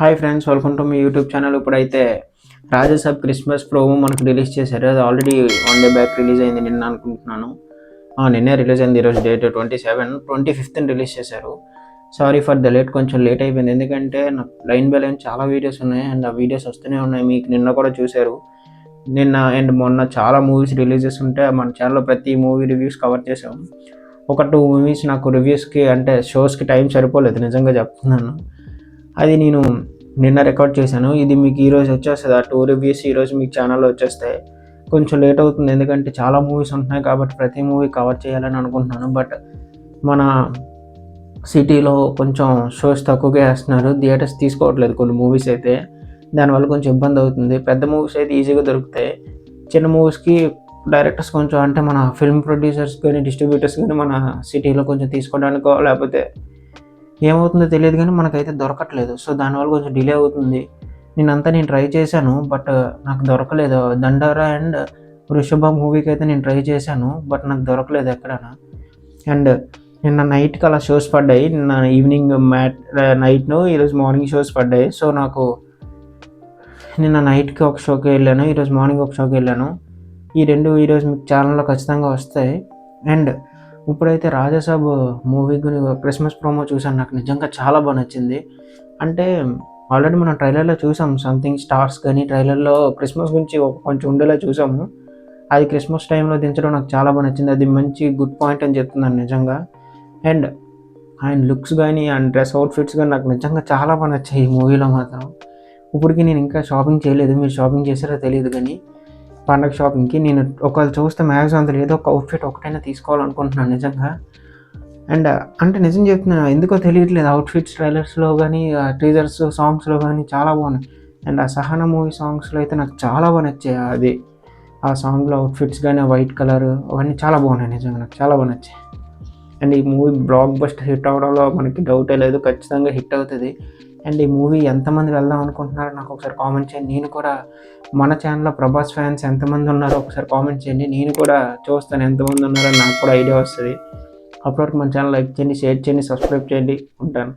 Hi friends, welcome to me YouTube channel. ఇప్పుడైతే Raja Saab Christmas promo మనకు release చేశారు. అది ఆల్రెడీ 1 డే బ్యాక్ రిలీజ్ అయింది నిన్న అనుకుంటున్నాను. నిన్నే రిలీజ్ అయింది. ఈరోజు డేట్ 25th రిలీజ్ చేశారు. సారీ ఫర్ ద లేట్, కొంచెం లేట్ అయిపోయింది. ఎందుకంటే నాకు లైన్ బై లైన్ చాలా వీడియోస్ ఉన్నాయి అండ్ ఆ వీడియోస్ వస్తూనే ఉన్నాయి. మీకు నిన్న కూడా చూశారు. నిన్న అండ్ మొన్న చాలా మూవీస్ రిలీజెస్ ఉంటే మన ఛానల్లో ప్రతి మూవీ రివ్యూస్ కవర్ చేసాం. 2 మూవీస్ నాకు రివ్యూస్కి అంటే షోస్కి టైం సరిపోలేదు, నిజంగా చెప్తున్నాను. అది నేను నిన్న రికార్డ్ చేశాను. ఇది మీకు ఈరోజు వచ్చేస్తుంది. ఆ 2 రివ్యూస్ ఈరోజు మీకు ఛానల్లో వచ్చేస్తాయి. కొంచెం లేట్ అవుతుంది ఎందుకంటే చాలా మూవీస్ ఉంటున్నాయి కాబట్టి ప్రతి మూవీ కవర్ చేయాలని అనుకుంటున్నాను. బట్ మన సిటీలో కొంచెం షోస్ తక్కువగా వేస్తున్నారు, థియేటర్స్ తీసుకోవట్లేదు కొన్ని మూవీస్ అయితే. దానివల్ల కొంచెం ఇబ్బంది అవుతుంది. పెద్ద మూవీస్ అయితే ఈజీగా దొరుకుతాయి. చిన్న మూవీస్కి డైరెక్టర్స్ కొంచెం అంటే మన ఫిల్మ్ ప్రొడ్యూసర్స్ కానీ డిస్ట్రిబ్యూటర్స్ కానీ మన సిటీలో కొంచెం తీసుకోవడానికో లేకపోతే ఏమవుతుందో తెలియదు కానీ మనకైతే దొరకట్లేదు. సో దానివల్ల కొంచెం డిలే అవుతుంది. నేను ట్రై చేశాను బట్ నాకు దొరకలేదు. దండారా అండ్ వృషభ మూవీకి అయితే నేను ట్రై చేశాను బట్ నాకు దొరకలేదు ఎక్కడైనా. అండ్ నిన్న నైట్కి అలా షోస్ పడ్డాయి. నిన్న ఈవినింగ్ నైట్ను ఈరోజు మార్నింగ్ షోస్ పడ్డాయి. సో నాకు నిన్న నైట్కి ఒక షోకి వెళ్ళాను, ఈరోజు మార్నింగ్ ఒక షోకి వెళ్ళాను. ఈ 2 ఈరోజు మీకు ఛానల్లో ఖచ్చితంగా వస్తాయి. అండ్ ఇప్పుడైతే రాజాసాబ్ మూవీ క్రిస్మస్ ప్రోమో చూసాను. నాకు నిజంగా చాలా బాగా నచ్చింది. అంటే ఆల్రెడీ మనం ట్రైలర్లో చూసాము సంథింగ్ స్టార్స్ కానీ ట్రైలర్లో క్రిస్మస్ గురించి కొంచెం ఉండేలా చూసాము. అది క్రిస్మస్ టైంలో దించడం నాకు చాలా బాగా నచ్చింది. అది మంచి గుడ్ పాయింట్ అని చెప్తున్నాను నిజంగా. అండ్ ఆయన లుక్స్ కానీ అండ్ డ్రెస్ అవుట్ఫిట్స్ కానీ నాకు నిజంగా చాలా బాగా నచ్చాయి ఈ మూవీలో మాత్రం. ఇప్పటికీ నేను ఇంకా షాపింగ్ చేయలేదు, మీరు షాపింగ్ చేశారో తెలియదు కానీ పండగ షాపింగ్కి నేను ఒకవేళ చూస్తే మ్యాక్సిమం అంత ఏదో ఒక అవుట్ఫిట్ ఒకటైనా తీసుకోవాలనుకుంటున్నాను నిజంగా. అండ్ అంటే నిజం చెప్తున్నాను, ఎందుకో తెలియట్లేదు అవుట్ఫిట్స్ ట్రైలర్స్లో కానీ టీజర్స్ సాంగ్స్లో కానీ చాలా బాగున్నాయి. అండ్ ఆ సహనా మూవీ సాంగ్స్లో అయితే నాకు చాలా బాగా నచ్చాయి. అది ఆ సాంగ్లో అవుట్ఫిట్స్ కానీ ఆ వైట్ కలర్ అవన్నీ చాలా బాగున్నాయి, నిజంగా నాకు చాలా బాగా నచ్చాయి. అండ్ ఈ మూవీ బ్లాక్ బస్టర్ హిట్ అవ్వడంలో మనకి డౌటే లేదు, ఖచ్చితంగా హిట్ అవుతుంది. అండ్ ఈ మూవీ ఎంతమంది వెళ్దాం అనుకుంటున్నారో నాకు ఒకసారి కామెంట్ చేయండి. నేను కూడా మన ఛానల్లో ప్రభాస్ ఫ్యాన్స్ ఎంతమంది ఉన్నారో ఒకసారి కామెంట్ చేయండి. నేను కూడా చూస్తాను ఎంతమంది ఉన్నారో, నాకు కూడా ఐడియా వస్తుంది. అప్పటివరకు మన ఛానల్ లైక్ చేయండి, షేర్ చేయండి, సబ్స్క్రైబ్ చేయండి. ఉంటాను.